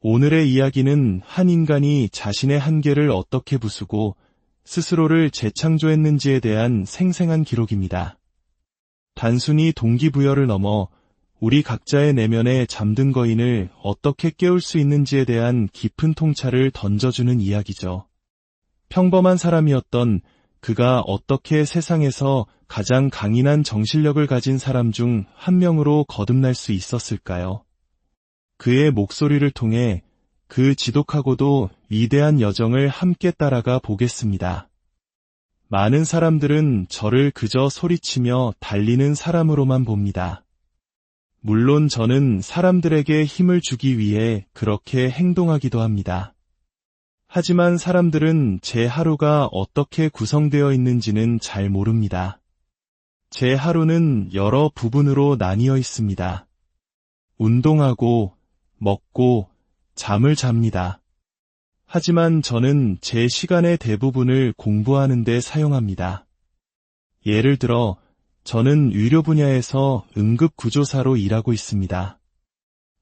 오늘의 이야기는 한 인간이 자신의 한계를 어떻게 부수고 스스로를 재창조했는지에 대한 생생한 기록입니다. 단순히 동기부여를 넘어 우리 각자의 내면의 잠든 거인을 어떻게 깨울 수 있는지에 대한 깊은 통찰을 던져주는 이야기죠. 평범한 사람이었던 그가 어떻게 세상에서 가장 강인한 정신력을 가진 사람 중 한 명으로 거듭날 수 있었을까요? 그의 목소리를 통해 그 지독하고도 위대한 여정을 함께 따라가 보겠습니다. 많은 사람들은 저를 그저 소리치며 달리는 사람으로만 봅니다. 물론 저는 사람들에게 힘을 주기 위해 그렇게 행동하기도 합니다. 하지만 사람들은 제 하루가 어떻게 구성되어 있는지는 잘 모릅니다. 제 하루는 여러 부분으로 나뉘어 있습니다. 운동하고, 먹고, 잠을 잡니다. 하지만 저는 제 시간의 대부분을 공부하는 데 사용합니다. 예를 들어, 저는 의료 분야에서 응급구조사로 일하고 있습니다.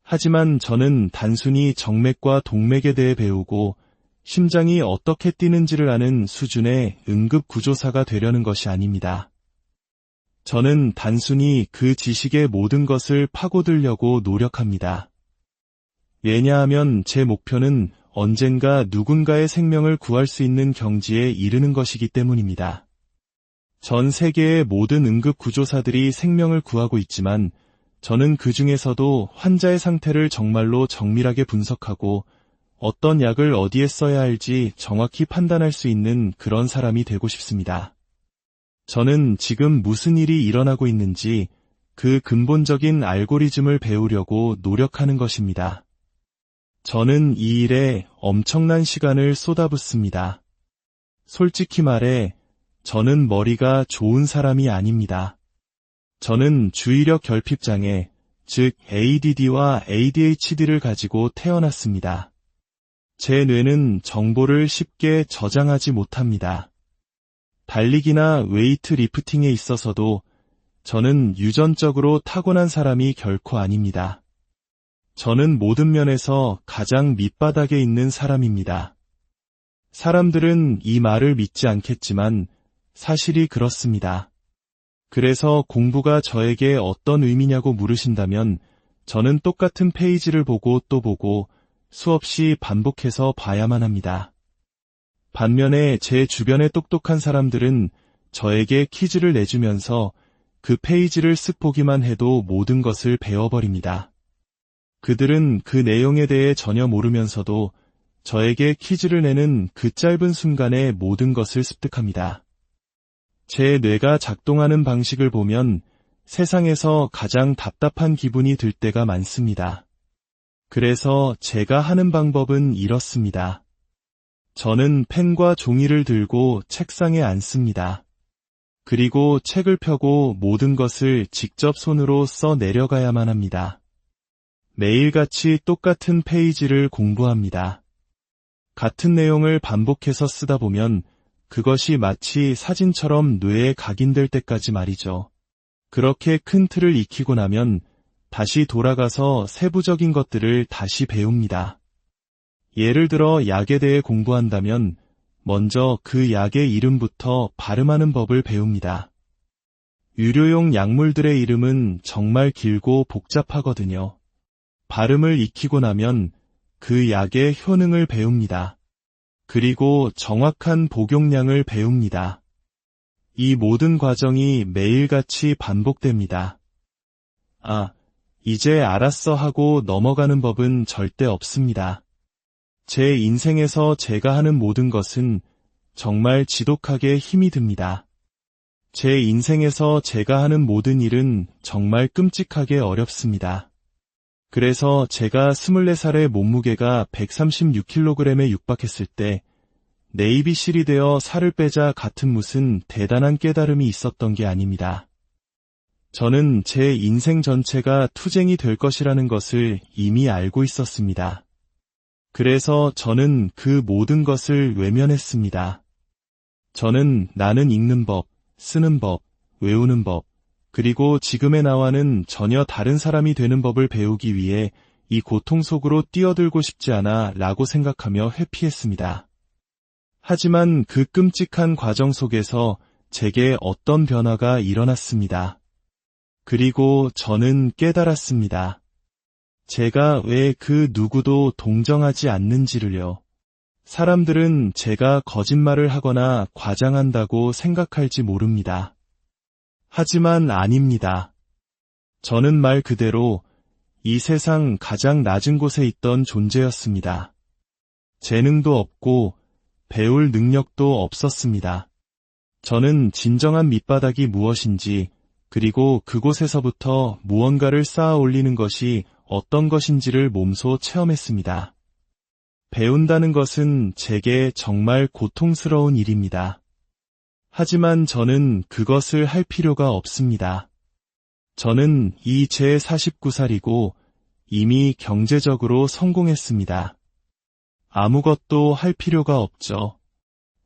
하지만 저는 단순히 정맥과 동맥에 대해 배우고 심장이 어떻게 뛰는지를 아는 수준의 응급구조사가 되려는 것이 아닙니다. 저는 단순히 그 지식의 모든 것을 파고들려고 노력합니다. 왜냐하면 제 목표는 언젠가 누군가의 생명을 구할 수 있는 경지에 이르는 것이기 때문입니다. 전 세계의 모든 응급구조사들이 생명을 구하고 있지만 저는 그 중에서도 환자의 상태를 정말로 정밀하게 분석하고 어떤 약을 어디에 써야 할지 정확히 판단할 수 있는 그런 사람이 되고 싶습니다. 저는 지금 무슨 일이 일어나고 있는지 그 근본적인 알고리즘을 배우려고 노력하는 것입니다. 저는 이 일에 엄청난 시간을 쏟아붓습니다. 솔직히 말해, 저는 머리가 좋은 사람이 아닙니다. 저는 주의력 결핍장애, 즉 ADD와 ADHD를 가지고 태어났습니다. 제 뇌는 정보를 쉽게 저장하지 못합니다. 달리기나 웨이트 리프팅에 있어서도 저는 유전적으로 타고난 사람이 결코 아닙니다. 저는 모든 면에서 가장 밑바닥에 있는 사람입니다. 사람들은 이 말을 믿지 않겠지만 사실이 그렇습니다. 그래서 공부가 저에게 어떤 의미냐고 물으신다면 저는 똑같은 페이지를 보고 또 보고 수없이 반복해서 봐야만 합니다. 반면에 제 주변의 똑똑한 사람들은 저에게 퀴즈를 내주면서 그 페이지를 쓱 보기만 해도 모든 것을 배워버립니다. 그들은 그 내용에 대해 전혀 모르면서도 저에게 퀴즈를 내는 그 짧은 순간에 모든 것을 습득합니다. 제 뇌가 작동하는 방식을 보면 세상에서 가장 답답한 기분이 들 때가 많습니다. 그래서 제가 하는 방법은 이렇습니다. 저는 펜과 종이를 들고 책상에 앉습니다. 그리고 책을 펴고 모든 것을 직접 손으로 써 내려가야만 합니다. 매일같이 똑같은 페이지를 공부합니다. 같은 내용을 반복해서 쓰다 보면 그것이 마치 사진처럼 뇌에 각인될 때까지 말이죠. 그렇게 큰 틀을 익히고 나면 다시 돌아가서 세부적인 것들을 다시 배웁니다. 예를 들어 약에 대해 공부한다면 먼저 그 약의 이름부터 발음하는 법을 배웁니다. 의료용 약물들의 이름은 정말 길고 복잡하거든요. 발음을 익히고 나면 그 약의 효능을 배웁니다. 그리고 정확한 복용량을 배웁니다. 이 모든 과정이 매일같이 반복됩니다. 이제 알았어 하고 넘어가는 법은 절대 없습니다. 제 인생에서 제가 하는 모든 것은 정말 지독하게 힘이 듭니다. 제 인생에서 제가 하는 모든 일은 정말 끔찍하게 어렵습니다. 그래서 제가 24살의 몸무게가 136kg에 육박했을 때 네이비실이 되어 살을 빼자 같은 무슨 대단한 깨달음이 있었던 게 아닙니다. 저는 제 인생 전체가 투쟁이 될 것이라는 것을 이미 알고 있었습니다. 그래서 저는 그 모든 것을 외면했습니다. 저는 나는 읽는 법, 쓰는 법, 외우는 법, 그리고 지금의 나와는 전혀 다른 사람이 되는 법을 배우기 위해 이 고통 속으로 뛰어들고 싶지 않아 라고 생각하며 회피했습니다. 하지만 그 끔찍한 과정 속에서 제게 어떤 변화가 일어났습니다. 그리고 저는 깨달았습니다. 제가 왜 그 누구도 동정하지 않는지를요. 사람들은 제가 거짓말을 하거나 과장한다고 생각할지 모릅니다. 하지만 아닙니다. 저는 말 그대로 이 세상 가장 낮은 곳에 있던 존재였습니다. 재능도 없고 배울 능력도 없었습니다. 저는 진정한 밑바닥이 무엇인지, 그리고 그곳에서부터 무언가를 쌓아 올리는 것이 어떤 것인지를 몸소 체험했습니다. 배운다는 것은 제게 정말 고통스러운 일입니다. 하지만 저는 그것을 할 필요가 없습니다. 저는 이 제 49살이고 이미 경제적으로 성공했습니다. 아무것도 할 필요가 없죠.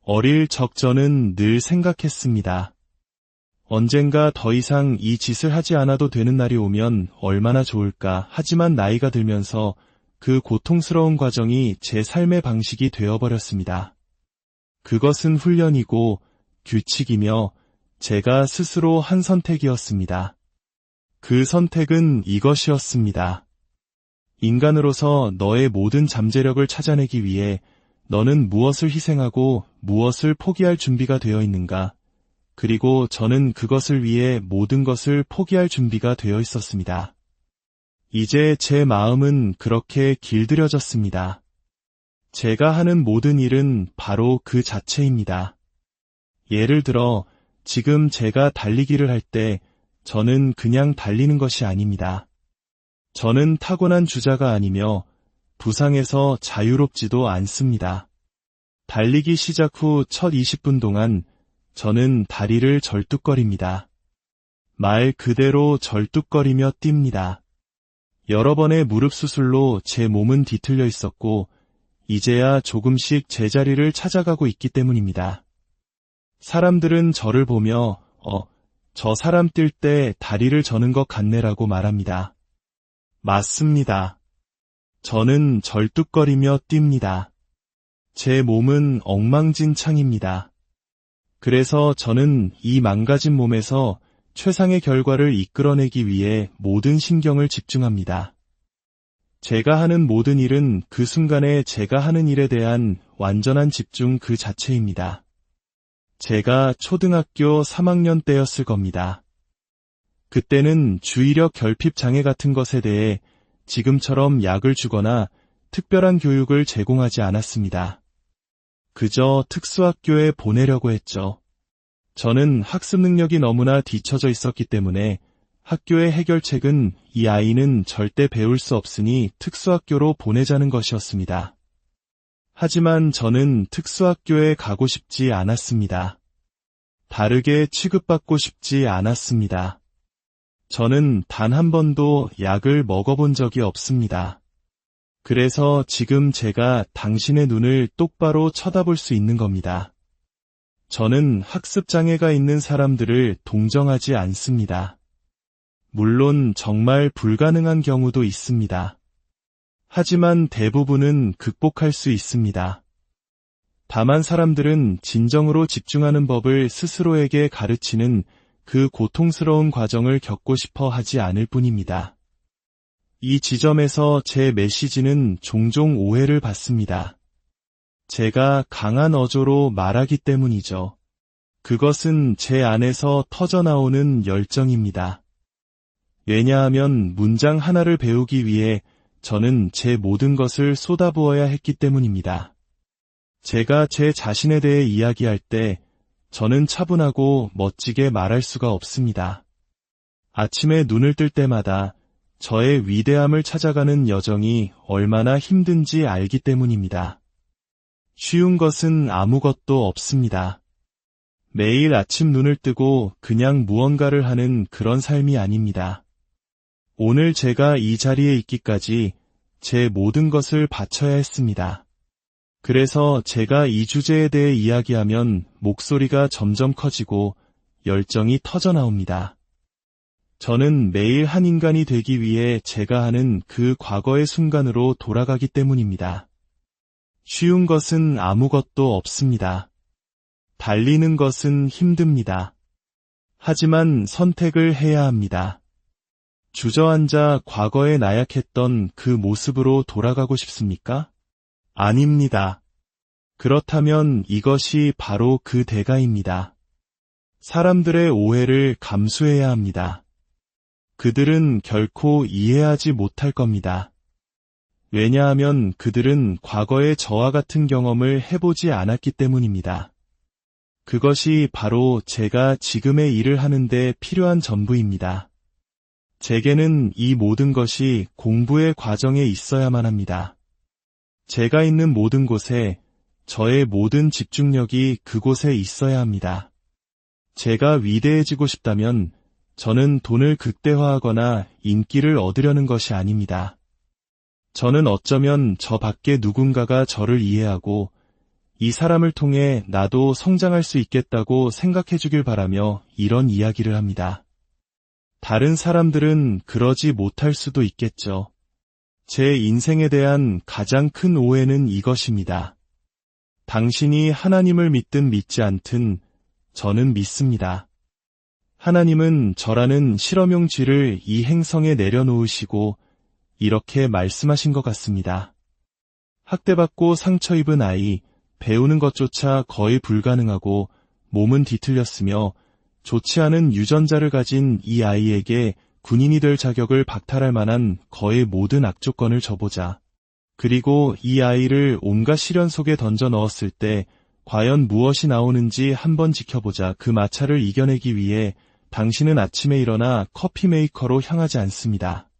어릴 적 저는 늘 생각했습니다. 언젠가 더 이상 이 짓을 하지 않아도 되는 날이 오면 얼마나 좋을까. 하지만 나이가 들면서 그 고통스러운 과정이 제 삶의 방식이 되어버렸습니다. 그것은 훈련이고 규칙이며 제가 스스로 한 선택이었습니다. 그 선택은 이것이었습니다. 인간으로서 너의 모든 잠재력을 찾아내기 위해 너는 무엇을 희생하고 무엇을 포기할 준비가 되어 있는가? 그리고 저는 그것을 위해 모든 것을 포기할 준비가 되어 있었습니다. 이제 제 마음은 그렇게 길들여졌습니다. 제가 하는 모든 일은 바로 그 자체입니다. 예를 들어 지금 제가 달리기를 할 때 저는 그냥 달리는 것이 아닙니다. 저는 타고난 주자가 아니며 부상에서 자유롭지도 않습니다. 달리기 시작 후 첫 20분 동안 저는 다리를 절뚝거립니다. 말 그대로 절뚝거리며 뜁니다. 여러 번의 무릎 수술로 제 몸은 뒤틀려 있었고 이제야 조금씩 제자리를 찾아가고 있기 때문입니다. 사람들은 저를 보며 저 사람 뛸 때 다리를 저는 것 같네라고 말합니다. 맞습니다. 저는 절뚝거리며 뜁니다. 제 몸은 엉망진창입니다. 그래서 저는 이 망가진 몸에서 최상의 결과를 이끌어내기 위해 모든 신경을 집중합니다. 제가 하는 모든 일은 그 순간에 제가 하는 일에 대한 완전한 집중 그 자체입니다. 제가 초등학교 3학년 때였을 겁니다. 그때는 주의력 결핍 장애 같은 것에 대해 지금처럼 약을 주거나 특별한 교육을 제공하지 않았습니다. 그저 특수학교에 보내려고 했죠. 저는 학습 능력이 너무나 뒤처져 있었기 때문에 학교의 해결책은 이 아이는 절대 배울 수 없으니 특수학교로 보내자는 것이었습니다. 하지만 저는 특수학교에 가고 싶지 않았습니다. 다르게 취급받고 싶지 않았습니다. 저는 단 한 번도 약을 먹어본 적이 없습니다. 그래서 지금 제가 당신의 눈을 똑바로 쳐다볼 수 있는 겁니다. 저는 학습장애가 있는 사람들을 동정하지 않습니다. 물론 정말 불가능한 경우도 있습니다. 하지만 대부분은 극복할 수 있습니다. 다만 사람들은 진정으로 집중하는 법을 스스로에게 가르치는 그 고통스러운 과정을 겪고 싶어 하지 않을 뿐입니다. 이 지점에서 제 메시지는 종종 오해를 받습니다. 제가 강한 어조로 말하기 때문이죠. 그것은 제 안에서 터져나오는 열정입니다. 왜냐하면 문장 하나를 배우기 위해 저는 제 모든 것을 쏟아부어야 했기 때문입니다. 제가 제 자신에 대해 이야기할 때 저는 차분하고 멋지게 말할 수가 없습니다. 아침에 눈을 뜰 때마다 저의 위대함을 찾아가는 여정이 얼마나 힘든지 알기 때문입니다. 쉬운 것은 아무것도 없습니다. 매일 아침 눈을 뜨고 그냥 무언가를 하는 그런 삶이 아닙니다. 오늘 제가 이 자리에 있기까지 제 모든 것을 바쳐야 했습니다. 그래서 제가 이 주제에 대해 이야기하면 목소리가 점점 커지고 열정이 터져나옵니다. 저는 매일 한 인간이 되기 위해 제가 하는 그 과거의 순간으로 돌아가기 때문입니다. 쉬운 것은 아무것도 없습니다. 달리는 것은 힘듭니다. 하지만 선택을 해야 합니다. 주저앉아 과거에 나약했던 그 모습으로 돌아가고 싶습니까? 아닙니다. 그렇다면 이것이 바로 그 대가입니다. 사람들의 오해를 감수해야 합니다. 그들은 결코 이해하지 못할 겁니다. 왜냐하면 그들은 과거의 저와 같은 경험을 해보지 않았기 때문입니다. 그것이 바로 제가 지금의 일을 하는데 필요한 전부입니다. 제게는 이 모든 것이 공부의 과정에 있어야만 합니다. 제가 있는 모든 곳에 저의 모든 집중력이 그곳에 있어야 합니다. 제가 위대해지고 싶다면 저는 돈을 극대화하거나 인기를 얻으려는 것이 아닙니다. 저는 어쩌면 저 밖에 누군가가 저를 이해하고 이 사람을 통해 나도 성장할 수 있겠다고 생각해 주길 바라며 이런 이야기를 합니다. 다른 사람들은 그러지 못할 수도 있겠죠. 제 인생에 대한 가장 큰 오해는 이것입니다. 당신이 하나님을 믿든 믿지 않든 저는 믿습니다. 하나님은 저라는 실험용 쥐를 이 행성에 내려놓으시고 이렇게 말씀하신 것 같습니다. 학대받고 상처 입은 아이, 배우는 것조차 거의 불가능하고 몸은 뒤틀렸으며 좋지 않은 유전자를 가진 이 아이에게 군인이 될 자격을 박탈할 만한 거의 모든 악조건을 줘보자. 그리고 이 아이를 온갖 시련 속에 던져 넣었을 때 과연 무엇이 나오는지 한번 지켜보자. 그 마찰을 이겨내기 위해 당신은 아침에 일어나 커피 메이커로 향하지 않습니다.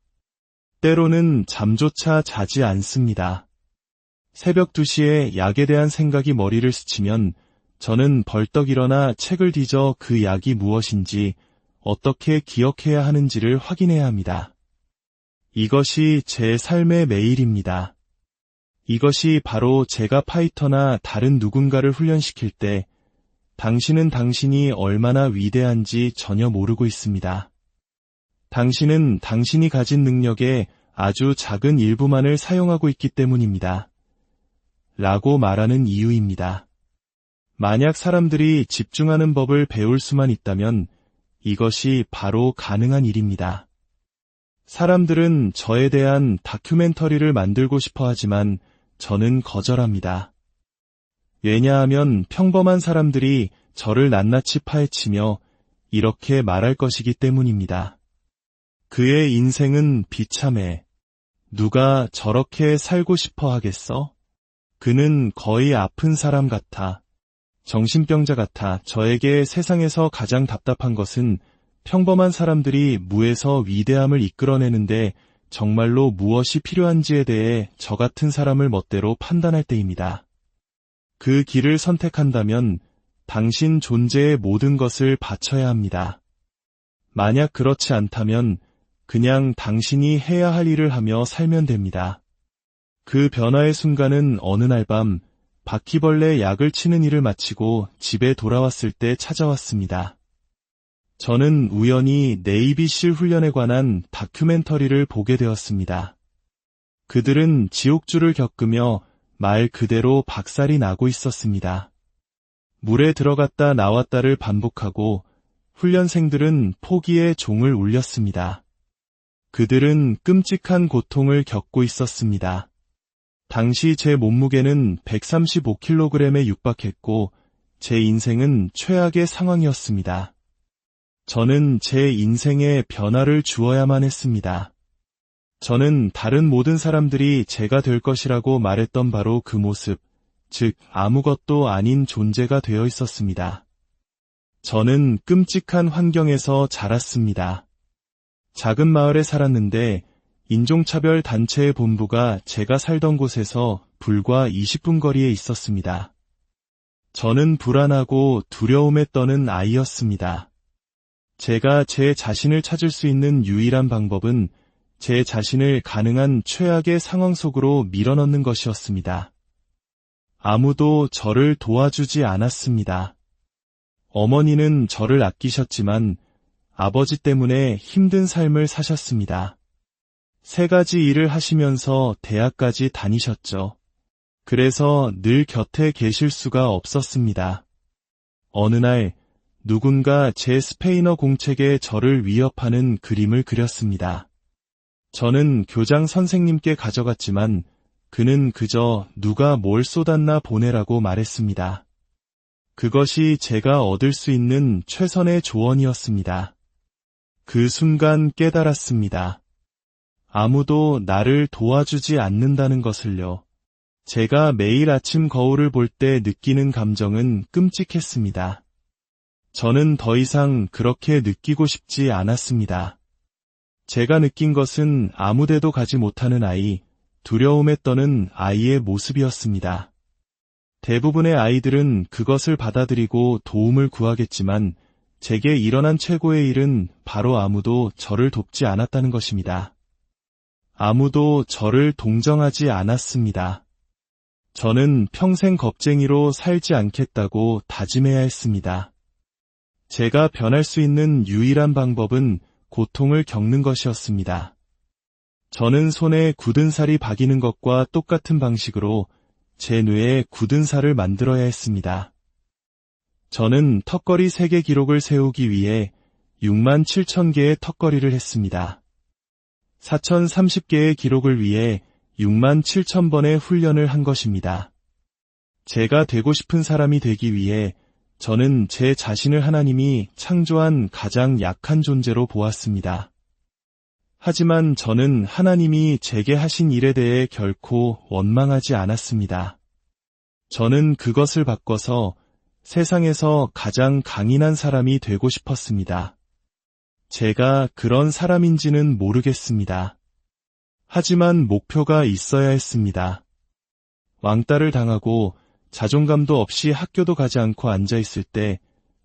때로는 잠조차 자지 않습니다. 새벽 2시에 약에 대한 생각이 머리를 스치면 저는 벌떡 일어나 책을 뒤져 그 약이 무엇인지 어떻게 기억해야 하는지를 확인해야 합니다. 이것이 제 삶의 매일입니다. 이것이 바로 제가 파이터나 다른 누군가를 훈련시킬 때 당신은 당신이 얼마나 위대한지 전혀 모르고 있습니다. 당신은 당신이 가진 능력의 아주 작은 일부만을 사용하고 있기 때문입니다. 라고 말하는 이유입니다. 만약 사람들이 집중하는 법을 배울 수만 있다면 이것이 바로 가능한 일입니다. 사람들은 저에 대한 다큐멘터리를 만들고 싶어 하지만 저는 거절합니다. 왜냐하면 평범한 사람들이 저를 낱낱이 파헤치며 이렇게 말할 것이기 때문입니다. 그의 인생은 비참해. 누가 저렇게 살고 싶어 하겠어? 그는 거의 아픈 사람 같아. 정신병자 같아. 저에게 세상에서 가장 답답한 것은 평범한 사람들이 무에서 위대함을 이끌어내는데 정말로 무엇이 필요한지에 대해 저 같은 사람을 멋대로 판단할 때입니다. 그 길을 선택한다면 당신 존재의 모든 것을 바쳐야 합니다. 만약 그렇지 않다면 그냥 당신이 해야 할 일을 하며 살면 됩니다. 그 변화의 순간은 어느 날 밤 바퀴벌레 약을 치는 일을 마치고 집에 돌아왔을 때 찾아왔습니다. 저는 우연히 네이비실 훈련에 관한 다큐멘터리를 보게 되었습니다. 그들은 지옥주를 겪으며 말 그대로 박살이 나고 있었습니다. 물에 들어갔다 나왔다를 반복하고 훈련생들은 포기의 종을 울렸습니다. 그들은 끔찍한 고통을 겪고 있었습니다. 당시 제 몸무게는 135kg에 육박했고 제 인생은 최악의 상황이었습니다. 저는 제 인생에 변화를 주어야만 했습니다. 저는 다른 모든 사람들이 제가 될 것이라고 말했던 바로 그 모습, 즉 아무것도 아닌 존재가 되어 있었습니다. 저는 끔찍한 환경에서 자랐습니다. 작은 마을에 살았는데 인종차별 단체의 본부가 제가 살던 곳에서 불과 20분 거리에 있었습니다. 저는 불안하고 두려움에 떠는 아이였습니다. 제가 제 자신을 찾을 수 있는 유일한 방법은 제 자신을 가능한 최악의 상황 속으로 밀어넣는 것이었습니다. 아무도 저를 도와주지 않았습니다. 어머니는 저를 아끼셨지만 아버지 때문에 힘든 삶을 사셨습니다. 3가지 일을 하시면서 대학까지 다니셨죠. 그래서 늘 곁에 계실 수가 없었습니다. 어느 날 누군가 제 스페인어 공책에 저를 위협하는 그림을 그렸습니다. 저는 교장 선생님께 가져갔지만 그는 그저 누가 뭘 쏟았나 보내라고 말했습니다. 그것이 제가 얻을 수 있는 최선의 조언이었습니다. 그 순간 깨달았습니다. 아무도 나를 도와주지 않는다는 것을요. 제가 매일 아침 거울을 볼 때 느끼는 감정은 끔찍했습니다. 저는 더 이상 그렇게 느끼고 싶지 않았습니다. 제가 느낀 것은 아무데도 가지 못하는 아이, 두려움에 떠는 아이의 모습이었습니다. 대부분의 아이들은 그것을 받아들이고 도움을 구하겠지만 제게 일어난 최고의 일은 바로 아무도 저를 돕지 않았다는 것입니다. 아무도 저를 동정하지 않았습니다. 저는 평생 겁쟁이로 살지 않겠다고 다짐해야 했습니다. 제가 변할 수 있는 유일한 방법은 고통을 겪는 것이었습니다. 저는 손에 굳은 살이 박이는 것과 똑같은 방식으로 제 뇌에 굳은 살을 만들어야 했습니다. 저는 턱걸이 세계 기록을 세우기 위해 67,000개의 턱걸이를 했습니다. 4,030개의 기록을 위해 67,000번의 훈련을 한 것입니다. 제가 되고 싶은 사람이 되기 위해 저는 제 자신을 하나님이 창조한 가장 약한 존재로 보았습니다. 하지만 저는 하나님이 제게 하신 일에 대해 결코 원망하지 않았습니다. 저는 그것을 바꿔서 세상에서 가장 강인한 사람이 되고 싶었습니다. 제가 그런 사람인지는 모르겠습니다. 하지만 목표가 있어야 했습니다. 왕따를 당하고 자존감도 없이 학교도 가지 않고 앉아있을 때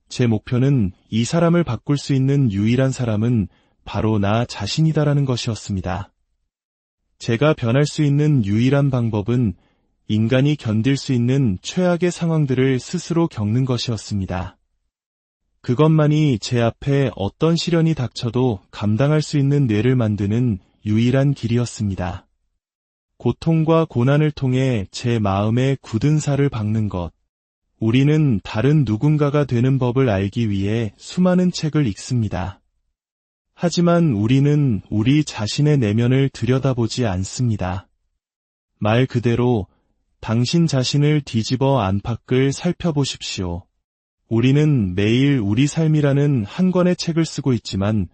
제 목표는 이 사람을 바꿀 수 있는 유일한 사람은 바로 나 자신이다라는 것이었습니다. 제가 변할 수 있는 유일한 방법은 인간이 견딜 수 있는 최악의 상황들을 스스로 겪는 것이었습니다. 그것만이 제 앞에 어떤 시련이 닥쳐도 감당할 수 있는 뇌를 만드는 유일한 길이었습니다. 고통과 고난을 통해 제 마음에 굳은 살을 박는 것. 우리는 다른 누군가가 되는 법을 알기 위해 수많은 책을 읽습니다. 하지만 우리는 우리 자신의 내면을 들여다보지 않습니다. 말 그대로 당신 자신을 뒤집어 안팎을 살펴보십시오. 우리는 매일 우리 삶이라는 한 권의 책을 쓰고 있지만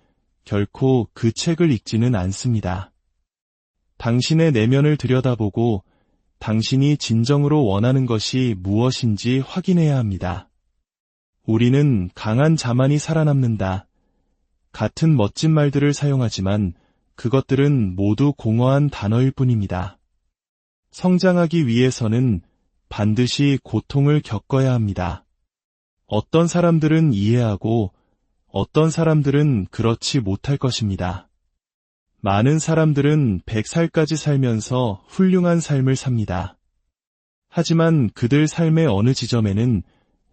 결코 그 책을 읽지는 않습니다. 당신의 내면을 들여다보고 당신이 진정으로 원하는 것이 무엇인지 확인해야 합니다. 우리는 강한 자만이 살아남는다. 같은 멋진 말들을 사용하지만 그것들은 모두 공허한 단어일 뿐입니다. 성장하기 위해서는 반드시 고통을 겪어야 합니다. 어떤 사람들은 이해하고 어떤 사람들은 그렇지 못할 것입니다. 많은 사람들은 100살까지 살면서 훌륭한 삶을 삽니다. 하지만 그들 삶의 어느 지점에는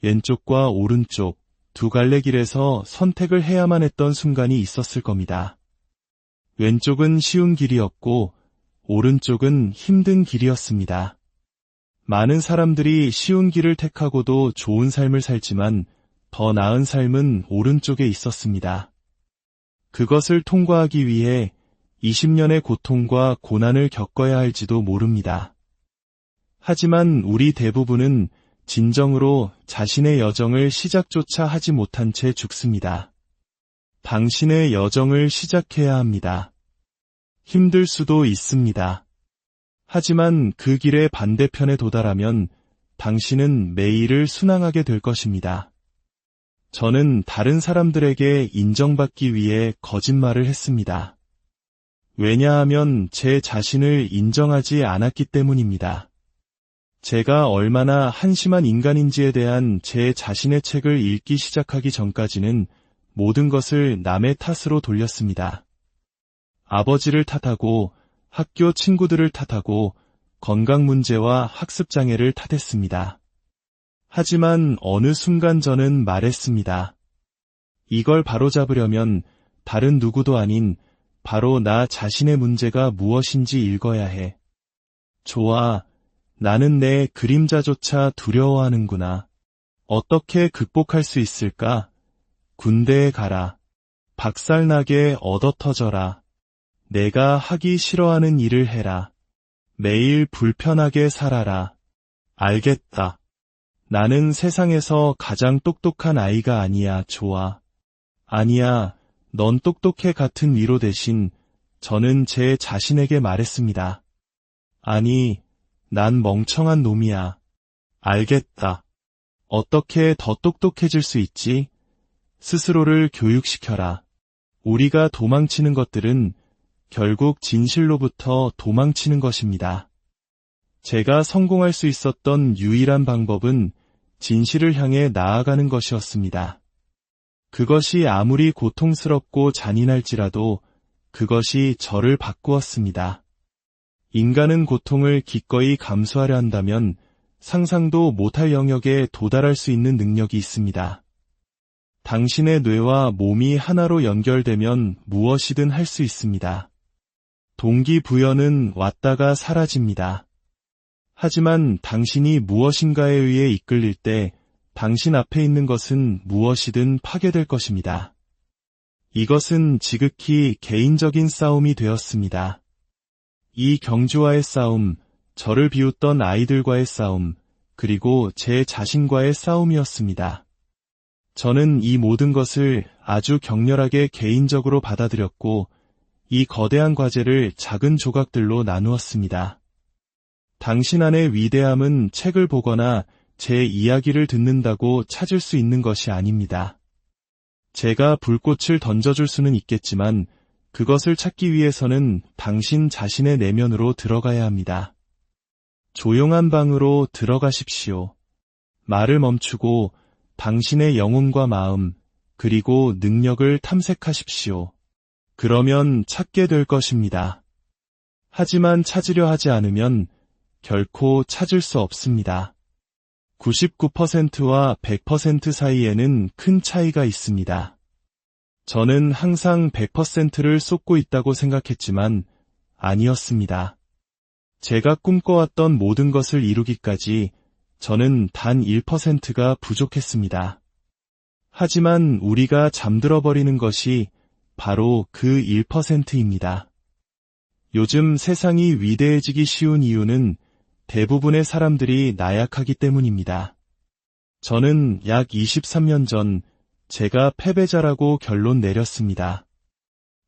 왼쪽과 오른쪽 두 갈래 길에서 선택을 해야만 했던 순간이 있었을 겁니다. 왼쪽은 쉬운 길이었고 오른쪽은 힘든 길이었습니다. 많은 사람들이 쉬운 길을 택하고도 좋은 삶을 살지만 더 나은 삶은 오른쪽에 있었습니다. 그것을 통과하기 위해 20년의 고통과 고난을 겪어야 할지도 모릅니다. 하지만 우리 대부분은 진정으로 자신의 여정을 시작조차 하지 못한 채 죽습니다. 당신의 여정을 시작해야 합니다. 힘들 수도 있습니다. 하지만 그 길의 반대편에 도달하면 당신은 매일을 순항하게 될 것입니다. 저는 다른 사람들에게 인정받기 위해 거짓말을 했습니다. 왜냐하면 제 자신을 인정하지 않았기 때문입니다. 제가 얼마나 한심한 인간인지에 대한 제 자신의 책을 읽기 시작하기 전까지는 모든 것을 남의 탓으로 돌렸습니다. 아버지를 탓하고 학교 친구들을 탓하고 건강 문제와 학습 장애를 탓했습니다. 하지만 어느 순간 저는 말했습니다. 이걸 바로잡으려면 다른 누구도 아닌 바로 나 자신의 문제가 무엇인지 읽어야 해. 좋아, 나는 내 그림자조차 두려워하는구나. 어떻게 극복할 수 있을까? 군대에 가라. 박살나게 얻어터져라. 내가 하기 싫어하는 일을 해라. 매일 불편하게 살아라. 알겠다. 나는 세상에서 가장 똑똑한 아이가 아니야, 좋아. 아니야, 넌 똑똑해 같은 위로 대신 저는 제 자신에게 말했습니다. 아니, 난 멍청한 놈이야. 알겠다. 어떻게 더 똑똑해질 수 있지? 스스로를 교육시켜라. 우리가 도망치는 것들은 결국 진실로부터 도망치는 것입니다. 제가 성공할 수 있었던 유일한 방법은 진실을 향해 나아가는 것이었습니다. 그것이 아무리 고통스럽고 잔인할지라도 그것이 저를 바꾸었습니다. 인간은 고통을 기꺼이 감수하려 한다면 상상도 못할 영역에 도달할 수 있는 능력이 있습니다. 당신의 뇌와 몸이 하나로 연결되면 무엇이든 할 수 있습니다. 동기부여는 왔다가 사라집니다. 하지만 당신이 무엇인가에 의해 이끌릴 때 당신 앞에 있는 것은 무엇이든 파괴될 것입니다. 이것은 지극히 개인적인 싸움이 되었습니다. 이 경주와의 싸움, 저를 비웃던 아이들과의 싸움, 그리고 제 자신과의 싸움이었습니다. 저는 이 모든 것을 아주 격렬하게 개인적으로 받아들였고 이 거대한 과제를 작은 조각들로 나누었습니다. 당신 안의 위대함은 책을 보거나 제 이야기를 듣는다고 찾을 수 있는 것이 아닙니다. 제가 불꽃을 던져줄 수는 있겠지만 그것을 찾기 위해서는 당신 자신의 내면으로 들어가야 합니다. 조용한 방으로 들어가십시오. 말을 멈추고 당신의 영혼과 마음, 그리고 능력을 탐색하십시오. 그러면 찾게 될 것입니다. 하지만 찾으려 하지 않으면 결코 찾을 수 없습니다. 99%와 100% 사이에는 큰 차이가 있습니다. 저는 항상 100%를 쏟고 있다고 생각했지만 아니었습니다. 제가 꿈꿔왔던 모든 것을 이루기까지 저는 단 1%가 부족했습니다. 하지만 우리가 잠들어버리는 것이 바로 그 1%입니다. 요즘 세상이 위대해지기 쉬운 이유는 대부분의 사람들이 나약하기 때문입니다. 저는 약 23년 전 제가 패배자라고 결론 내렸습니다.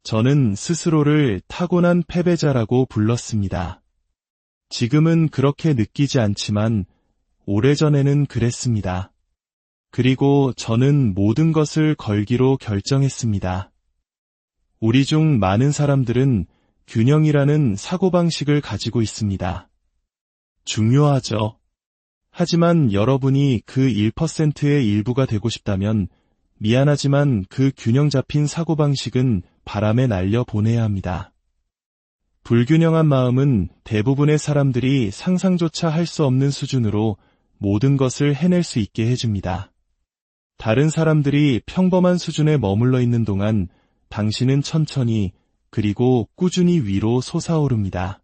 저는 스스로를 타고난 패배자라고 불렀습니다. 지금은 그렇게 느끼지 않지만 오래전에는 그랬습니다. 그리고 저는 모든 것을 걸기로 결정했습니다. 우리 중 많은 사람들은 균형이라는 사고방식을 가지고 있습니다. 중요하죠. 하지만 여러분이 그 1%의 일부가 되고 싶다면 미안하지만 그 균형 잡힌 사고방식은 바람에 날려 보내야 합니다. 불균형한 마음은 대부분의 사람들이 상상조차 할 수 없는 수준으로 모든 것을 해낼 수 있게 해줍니다. 다른 사람들이 평범한 수준에 머물러 있는 동안 당신은 천천히 그리고 꾸준히 위로 솟아오릅니다.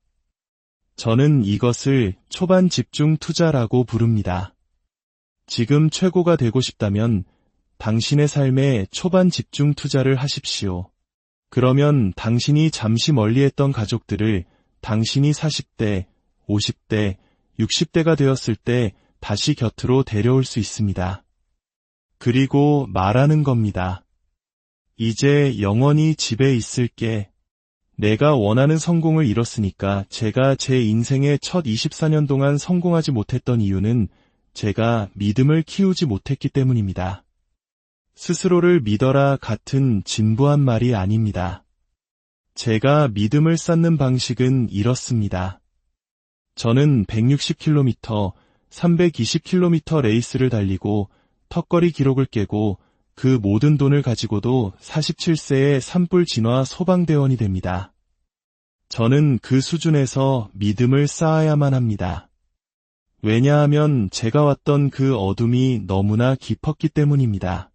저는 이것을 초반 집중 투자라고 부릅니다. 지금 최고가 되고 싶다면 당신의 삶에 초반 집중 투자를 하십시오. 그러면 당신이 잠시 멀리했던 가족들을 당신이 40대, 50대, 60대가 되었을 때 다시 곁으로 데려올 수 있습니다. 그리고 말하는 겁니다. 이제 영원히 집에 있을게. 내가 원하는 성공을 이뤘으니까 제가 제 인생의 첫 24년 동안 성공하지 못했던 이유는 제가 믿음을 키우지 못했기 때문입니다. 스스로를 믿어라 같은 진부한 말이 아닙니다. 제가 믿음을 쌓는 방식은 이렇습니다. 저는 160km, 320km 레이스를 달리고 턱걸이 기록을 깨고 그 모든 돈을 가지고도 47세의 산불 진화 소방대원이 됩니다. 저는 그 수준에서 믿음을 쌓아야만 합니다. 왜냐하면 제가 왔던 그 어둠이 너무나 깊었기 때문입니다.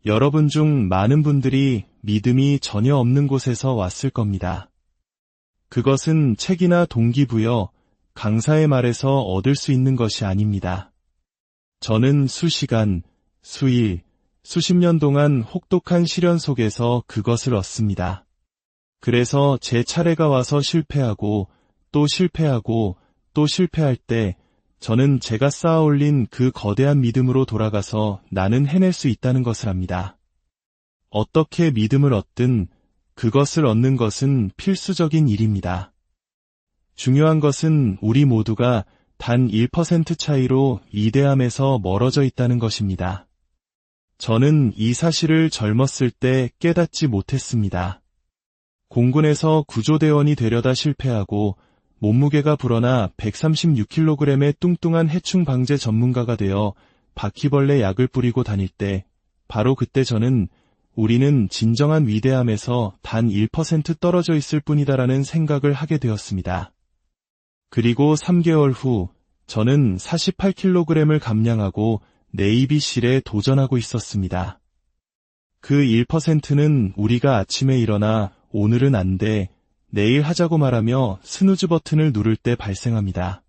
여러분 중 많은 분들이 믿음이 전혀 없는 곳에서 왔을 겁니다. 그것은 책이나 동기부여, 강사의 말에서 얻을 수 있는 것이 아닙니다. 저는 수시간, 수일, 수십 년 동안 혹독한 시련 속에서 그것을 얻습니다. 그래서 제 차례가 와서 실패하고 또 실패하고 또 실패할 때 저는 제가 쌓아올린 그 거대한 믿음으로 돌아가서 나는 해낼 수 있다는 것을 압니다. 어떻게 믿음을 얻든 그것을 얻는 것은 필수적인 일입니다. 중요한 것은 우리 모두가 단 1% 차이로 위대함에서 멀어져 있다는 것입니다. 저는 이 사실을 젊었을 때 깨닫지 못했습니다. 공군에서 구조대원이 되려다 실패하고 몸무게가 불어나 136kg의 뚱뚱한 해충 방제 전문가가 되어 바퀴벌레 약을 뿌리고 다닐 때 바로 그때 저는 우리는 진정한 위대함에서 단 1% 떨어져 있을 뿐이다라는 생각을 하게 되었습니다. 그리고 3개월 후 저는 48kg을 감량하고 네이비실에 도전하고 있었습니다. 그 1%는 우리가 아침에 일어나 오늘은 안 돼, 내일 하자고 말하며 스누즈 버튼을 누를 때 발생합니다.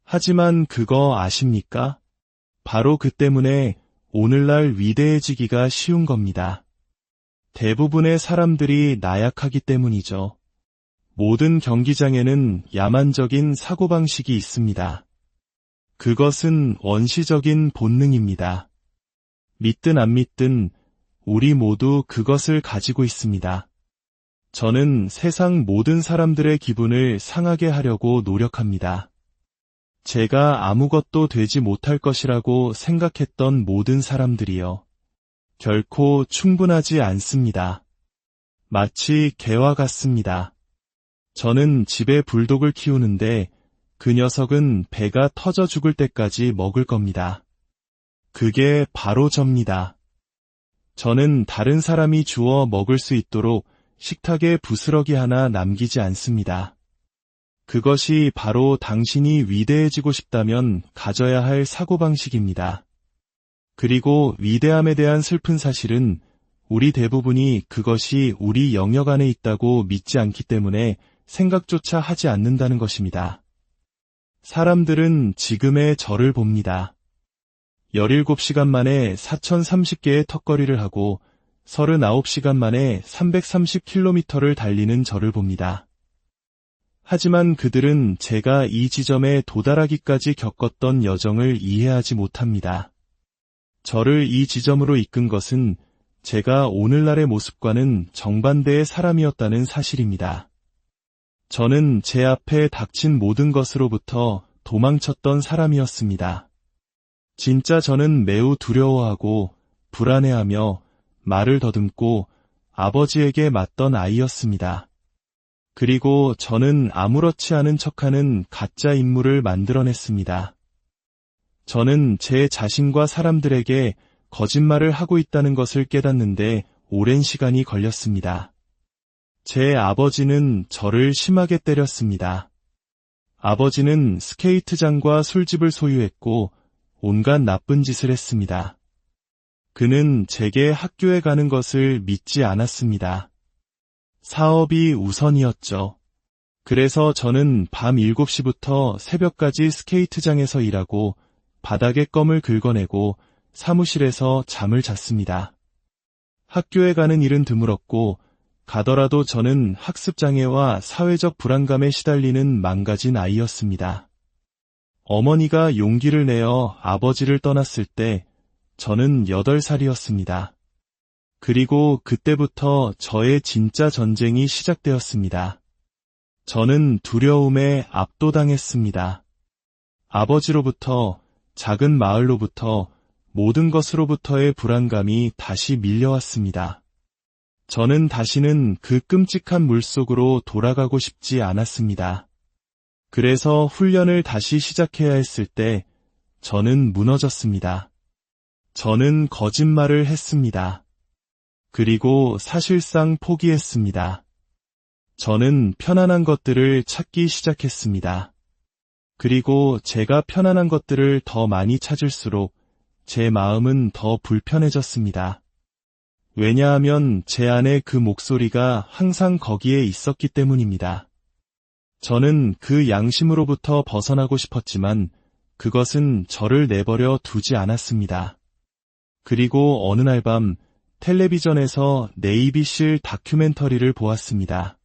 하지만 그거 아십니까? 바로 그 때문에 오늘날 위대해지기가 쉬운 겁니다. 대부분의 사람들이 나약하기 때문이죠. 모든 경기장에는 야만적인 사고방식이 있습니다. 그것은 원시적인 본능입니다. 믿든 안 믿든 우리 모두 그것을 가지고 있습니다. 저는 세상 모든 사람들의 기분을 상하게 하려고 노력합니다. 제가 아무것도 되지 못할 것이라고 생각했던 모든 사람들이요. 결코 충분하지 않습니다. 마치 개와 같습니다. 저는 집에 불독을 키우는데 그 녀석은 배가 터져 죽을 때까지 먹을 겁니다. 그게 바로 접니다. 저는 다른 사람이 주워 먹을 수 있도록 식탁에 부스러기 하나 남기지 않습니다. 그것이 바로 당신이 위대해지고 싶다면 가져야 할 사고방식입니다. 그리고 위대함에 대한 슬픈 사실은 우리 대부분이 그것이 우리 영역 안에 있다고 믿지 않기 때문에 생각조차 하지 않는다는 것입니다. 사람들은 지금의 저를 봅니다. 17시간 만에 4030개의 턱걸이를 하고 39시간 만에 330km를 달리는 저를 봅니다. 하지만 그들은 제가 이 지점에 도달하기까지 겪었던 여정을 이해하지 못합니다. 저를 이 지점으로 이끈 것은 제가 오늘날의 모습과는 정반대의 사람이었다는 사실입니다. 저는 제 앞에 닥친 모든 것으로부터 도망쳤던 사람이었습니다. 진짜 저는 매우 두려워하고 불안해하며 말을 더듬고 아버지에게 맞던 아이였습니다. 그리고 저는 아무렇지 않은 척하는 가짜 인물을 만들어냈습니다. 저는 제 자신과 사람들에게 거짓말을 하고 있다는 것을 깨닫는데 오랜 시간이 걸렸습니다. 제 아버지는 저를 심하게 때렸습니다. 아버지는 스케이트장과 술집을 소유했고 온갖 나쁜 짓을 했습니다. 그는 제게 학교에 가는 것을 믿지 않았습니다. 사업이 우선이었죠. 그래서 저는 밤 7시부터 새벽까지 스케이트장에서 일하고 바닥에 껌을 긁어내고 사무실에서 잠을 잤습니다. 학교에 가는 일은 드물었고 가더라도 저는 학습장애와 사회적 불안감에 시달리는 망가진 아이였습니다. 어머니가 용기를 내어 아버지를 떠났을 때 저는 8살이었습니다. 그리고 그때부터 저의 진짜 전쟁이 시작되었습니다. 저는 두려움에 압도당했습니다. 아버지로부터, 작은 마을로부터, 모든 것으로부터의 불안감이 다시 밀려왔습니다. 저는 다시는 그 끔찍한 물속으로 돌아가고 싶지 않았습니다. 그래서 훈련을 다시 시작해야 했을 때 저는 무너졌습니다. 저는 거짓말을 했습니다. 그리고 사실상 포기했습니다. 저는 편안한 것들을 찾기 시작했습니다. 그리고 제가 편안한 것들을 더 많이 찾을수록 제 마음은 더 불편해졌습니다. 왜냐하면 제 안에 그 목소리가 항상 거기에 있었기 때문입니다. 저는 그 양심으로부터 벗어나고 싶었지만 그것은 저를 내버려 두지 않았습니다. 그리고 어느 날 밤 텔레비전에서 네이비실 다큐멘터리를 보았습니다.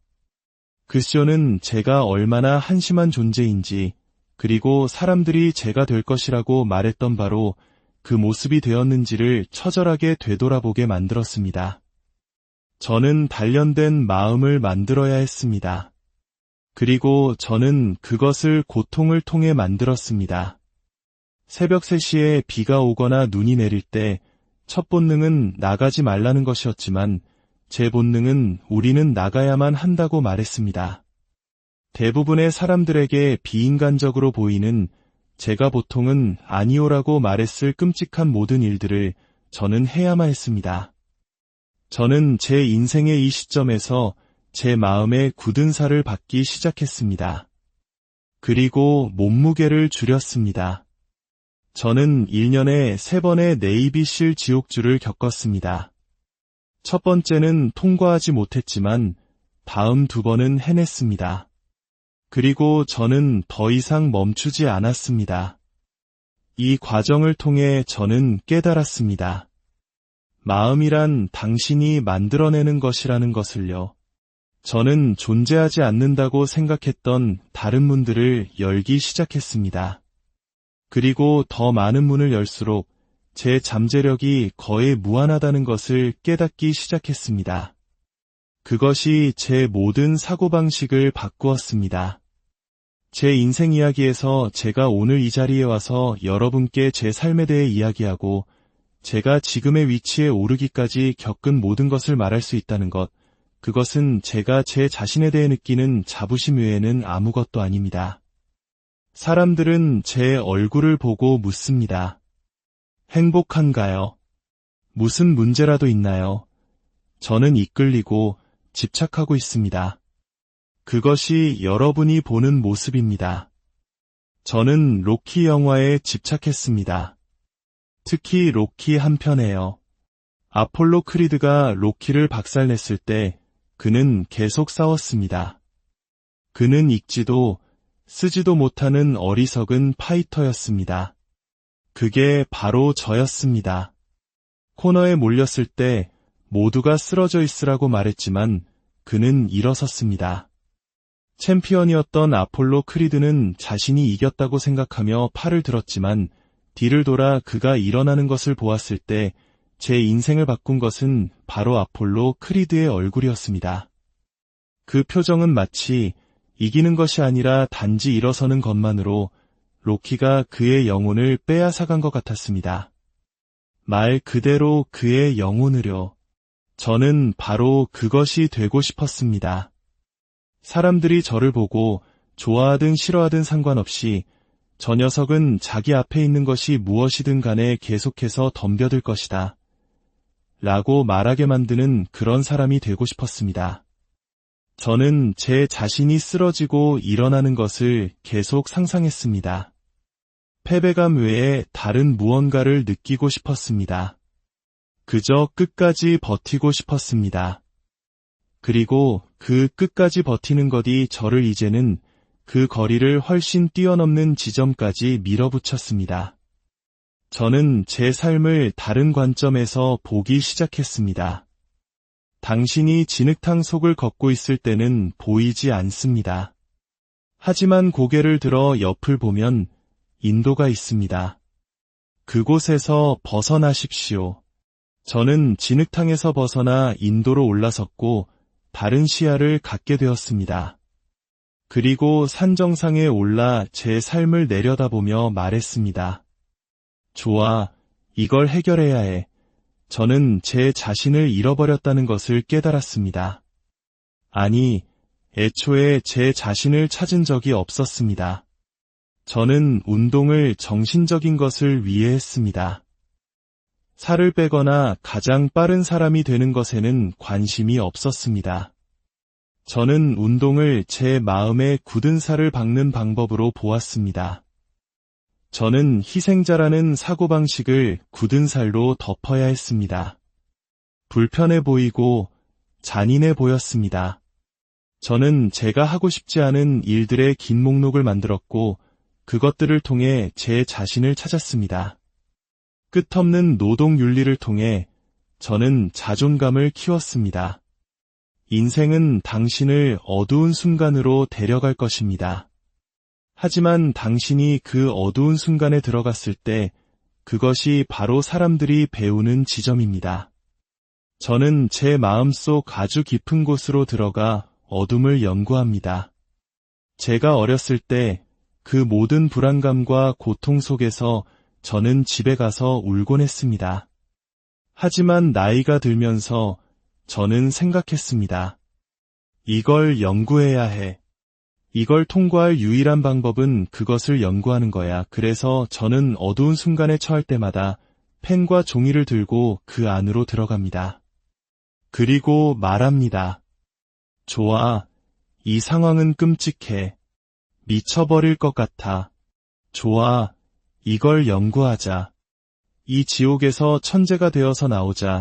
그 쇼는 제가 얼마나 한심한 존재인지, 그리고 사람들이 제가 될 것이라고 말했던 바로 그 모습이 되었는지를 처절하게 되돌아보게 만들었습니다. 저는 단련된 마음을 만들어야 했습니다. 그리고 저는 그것을 고통을 통해 만들었습니다. 새벽 3시에 비가 오거나 눈이 내릴 때 첫 본능은 나가지 말라는 것이었지만 제 본능은 우리는 나가야만 한다고 말했습니다. 대부분의 사람들에게 비인간적으로 보이는 제가 보통은 아니오라고 말했을 끔찍한 모든 일들을 저는 해야만 했습니다. 저는 제 인생의 이 시점에서 제 마음의 굳은 살을 받기 시작했습니다. 그리고 몸무게를 줄였습니다. 저는 1년에 3번의 네이비실 지옥주를 겪었습니다. 첫 번째는 통과하지 못했지만 다음 2번은 해냈습니다. 그리고 저는 더 이상 멈추지 않았습니다. 이 과정을 통해 저는 깨달았습니다. 마음이란 당신이 만들어내는 것이라는 것을요. 저는 존재하지 않는다고 생각했던 다른 문들을 열기 시작했습니다. 그리고 더 많은 문을 열수록 제 잠재력이 거의 무한하다는 것을 깨닫기 시작했습니다. 그것이 제 모든 사고방식을 바꾸었습니다. 제 인생 이야기에서 제가 오늘 이 자리에 와서 여러분께 제 삶에 대해 이야기하고 제가 지금의 위치에 오르기까지 겪은 모든 것을 말할 수 있다는 것, 그것은 제가 제 자신에 대해 느끼는 자부심 외에는 아무것도 아닙니다. 사람들은 제 얼굴을 보고 묻습니다. 행복한가요? 무슨 문제라도 있나요? 저는 이끌리고 집착하고 있습니다. 그것이 여러분이 보는 모습입니다. 저는 로키 영화에 집착했습니다. 특히 로키 한 편에요. 아폴로 크리드가 로키를 박살냈을 때 그는 계속 싸웠습니다. 그는 읽지도 쓰지도 못하는 어리석은 파이터였습니다. 그게 바로 저였습니다. 코너에 몰렸을 때 모두가 쓰러져 있으라고 말했지만 그는 일어섰습니다. 챔피언이었던 아폴로 크리드는 자신이 이겼다고 생각하며 팔을 들었지만 뒤를 돌아 그가 일어나는 것을 보았을 때 제 인생을 바꾼 것은 바로 아폴로 크리드의 얼굴이었습니다. 그 표정은 마치 이기는 것이 아니라 단지 일어서는 것만으로 로키가 그의 영혼을 빼앗아간 것 같았습니다. 말 그대로 그의 영혼을요. 저는 바로 그것이 되고 싶었습니다. 사람들이 저를 보고 좋아하든 싫어하든 상관없이 저 녀석은 자기 앞에 있는 것이 무엇이든 간에 계속해서 덤벼들 것이다. 라고 말하게 만드는 그런 사람이 되고 싶었습니다. 저는 제 자신이 쓰러지고 일어나는 것을 계속 상상했습니다. 패배감 외에 다른 무언가를 느끼고 싶었습니다. 그저 끝까지 버티고 싶었습니다. 그리고 그 끝까지 버티는 것이 저를 이제는 그 거리를 훨씬 뛰어넘는 지점까지 밀어붙였습니다. 저는 제 삶을 다른 관점에서 보기 시작했습니다. 당신이 진흙탕 속을 걷고 있을 때는 보이지 않습니다. 하지만 고개를 들어 옆을 보면 인도가 있습니다. 그곳에서 벗어나십시오. 저는 진흙탕에서 벗어나 인도로 올라섰고 다른 시야를 갖게 되었습니다. 그리고 산 정상에 올라 제 삶을 내려다보며 말했습니다. 좋아, 이걸 해결해야 해. 저는 제 자신을 잃어버렸다는 것을 깨달았습니다. 아니, 애초에 제 자신을 찾은 적이 없었습니다. 저는 운동을 정신적인 것을 위해 했습니다. 살을 빼거나 가장 빠른 사람이 되는 것에는 관심이 없었습니다. 저는 운동을 제 마음의 굳은 살을 박는 방법으로 보았습니다. 저는 희생자라는 사고방식을 굳은 살로 덮어야 했습니다. 불편해 보이고 잔인해 보였습니다. 저는 제가 하고 싶지 않은 일들의 긴 목록을 만들었고 그것들을 통해 제 자신을 찾았습니다. 끝없는 노동 윤리를 통해 저는 자존감을 키웠습니다. 인생은 당신을 어두운 순간으로 데려갈 것입니다. 하지만 당신이 그 어두운 순간에 들어갔을 때 그것이 바로 사람들이 배우는 지점입니다. 저는 제 마음속 아주 깊은 곳으로 들어가 어둠을 연구합니다. 제가 어렸을 때 그 모든 불안감과 고통 속에서 저는 집에 가서 울곤 했습니다. 하지만 나이가 들면서 저는 생각했습니다. 이걸 연구해야 해. 이걸 통과할 유일한 방법은 그것을 연구하는 거야. 그래서 저는 어두운 순간에 처할 때마다 펜과 종이를 들고 그 안으로 들어갑니다. 그리고 말합니다. 좋아. 이 상황은 끔찍해. 미쳐버릴 것 같아. 좋아. 이걸 연구하자. 이 지옥에서 천재가 되어서 나오자.